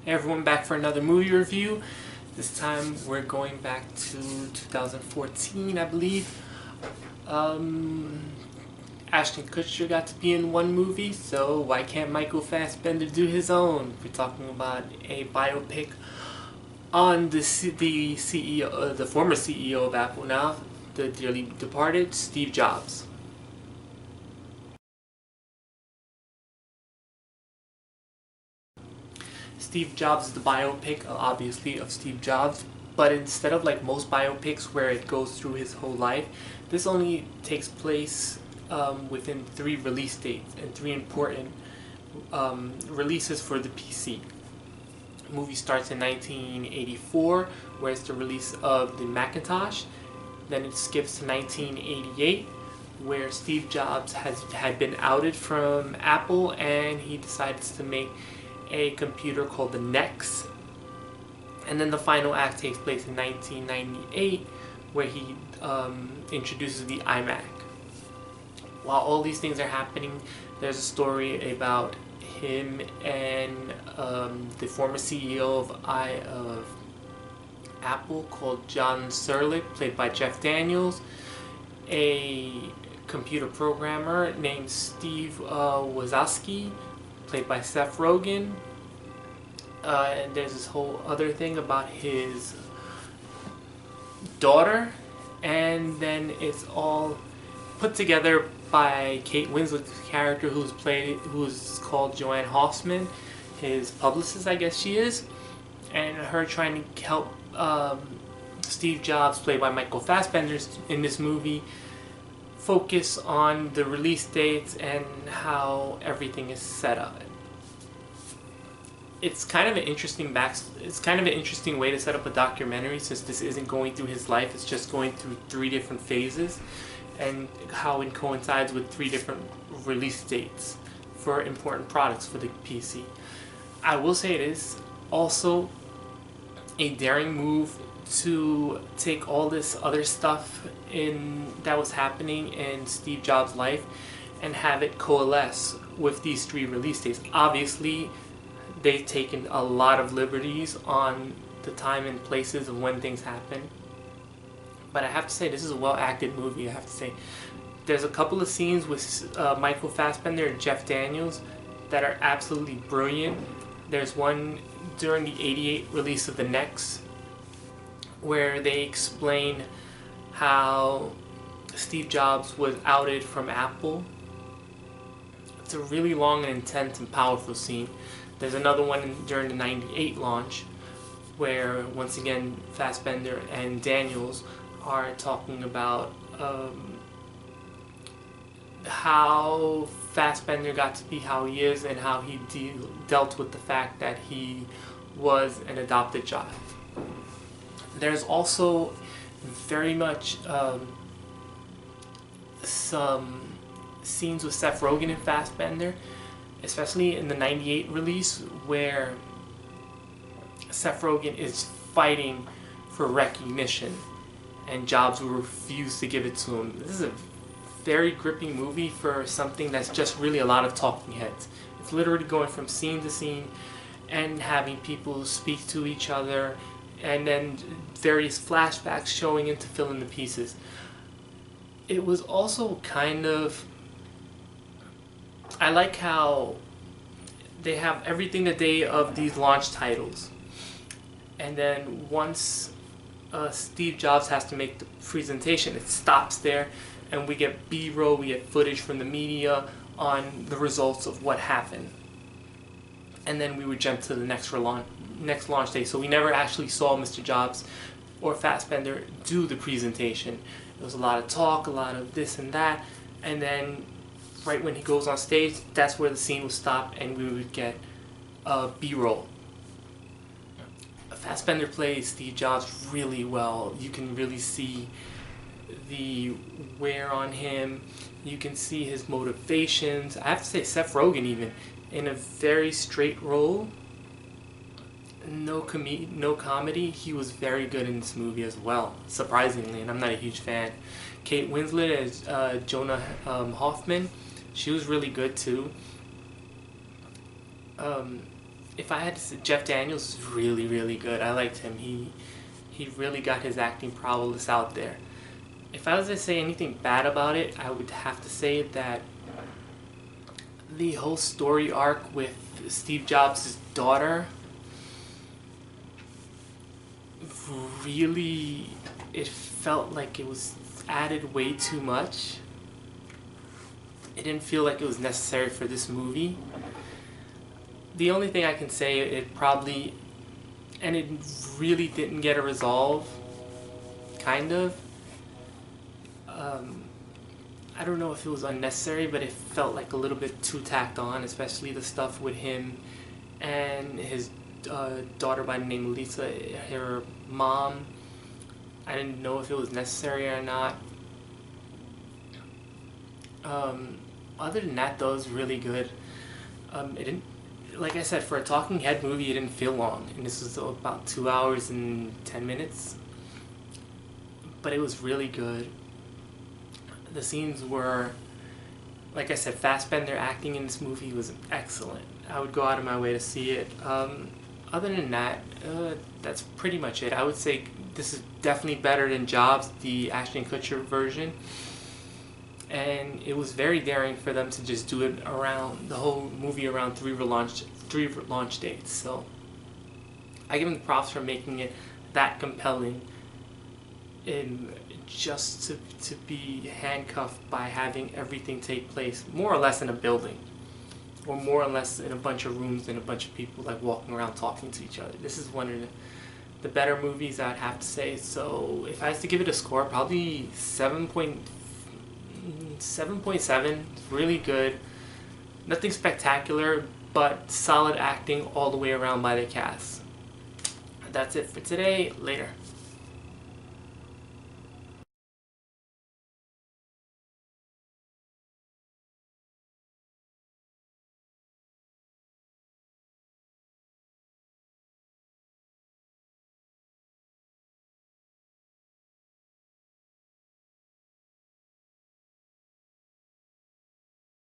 Hey everyone, back for another movie review. This time we're going back to 2014, I believe. Ashton Kutcher got to be in one movie, so why can't Michael Fassbender do his own? We're talking about a biopic on the CEO, the former CEO of Apple now, the dearly departed Steve Jobs. Steve Jobs is the biopic, obviously, of Steve Jobs, but instead of like most biopics where it goes through his whole life, this only takes place within 3 release dates and 3 important releases for the PC. The movie starts in 1984, where it's the release of the Macintosh. Then it skips to 1988, where Steve Jobs had been outed from Apple and he decides to make a computer called the NEX. And then the final act takes place in 1998, where he introduces the iMac. While all these things are happening, there's a story about him and the former CEO of Apple called John Serlich, played by Jeff Daniels, a computer programmer named Steve Wozniacki, played by Seth Rogen, and there's this whole other thing about his daughter, and then it's all put together by Kate Winslet's character, who's called Joanne Hoffman, his publicist, I guess she is, and her trying to help Steve Jobs, played by Michael Fassbender in this movie, focus on the release dates and how everything is set up. It's kind of an interesting way to set up a documentary, since this isn't going through his life, it's just going through 3 different phases and how it coincides with 3 different release dates for important products for the PC. I will say it is also a daring move to take all this other stuff that was happening in Steve Jobs' life and have it coalesce with these 3 release dates. Obviously, they've taken a lot of liberties on the time and places of when things happen, but I have to say this is a well-acted movie. I have to say there's a couple of scenes with Michael Fassbender and Jeff Daniels that are absolutely brilliant. There's one during the '88 release of the NEX where they explain how Steve Jobs was outed from Apple. It's a really long and intense and powerful scene. There's another one during the '98 launch where, once again, Fassbender and Daniels are talking about how Fassbender got to be how he is and how he dealt with the fact that he was an adopted child. There's also very much some scenes with Seth Rogen and Fassbender, especially in the '98 release, where Seth Rogen is fighting for recognition and Jobs will refuse to give it to him. This is a very gripping movie for something that's just really a lot of talking heads. It's literally going from scene to scene and having people speak to each other, and then various flashbacks showing in to fill in the pieces. It was also kind of, I like how they have everything the day of these launch titles, and then once Steve Jobs has to make the presentation, it stops there and we get B-roll, we get footage from the media on the results of what happened, and then we would jump to the next launch day. So we never actually saw Mr. Jobs or Fassbender do the presentation. There was a lot of talk, a lot of this and that, and then right when he goes on stage, that's where the scene would stop and we would get B-roll. Fassbender plays Steve Jobs really well. You can really see the wear on him. You can see his motivations. I have to say, Seth Rogen, even in a very straight role, no comedy, he was very good in this movie as well, surprisingly, and I'm not a huge fan. Kate Winslet as Jonah Hoffman, she was really good too. if I had to say, Jeff Daniels is really, really good. I liked him. He really got his acting prowess out there. If I was to say anything bad about it, I would have to say that the whole story arc with Steve Jobs' daughter, really, it felt like it was added way too much. It didn't feel like it was necessary for this movie. The only thing I can say, it probably, and it really didn't get a resolve, kind of. I don't know if it was unnecessary, but it felt like a little bit too tacked on, especially the stuff with him and his daughter by the name of Lisa, her mom. I didn't know if it was necessary or not. Other than that, though, it was really good. It didn't, like I said, for a talking head movie, it didn't feel long, and this was about 2 hours and 10 minutes. But it was really good. The scenes were, like I said, Fassbender acting in this movie was excellent. I would go out of my way to see it. Other than that, that's pretty much it. I would say this is definitely better than Jobs, the Ashton Kutcher version. And it was very daring for them to just do it around the whole movie around three launch dates. So I give them the props for making it that compelling, and just to be handcuffed by having everything take place more or less in a building, or more or less in a bunch of rooms and a bunch of people like walking around talking to each other. This is one of the better movies, I'd have to say. So if I was to give it a score, probably 7.7. It's really good. Nothing spectacular, but solid acting all the way around by the cast. That's it for today. Later.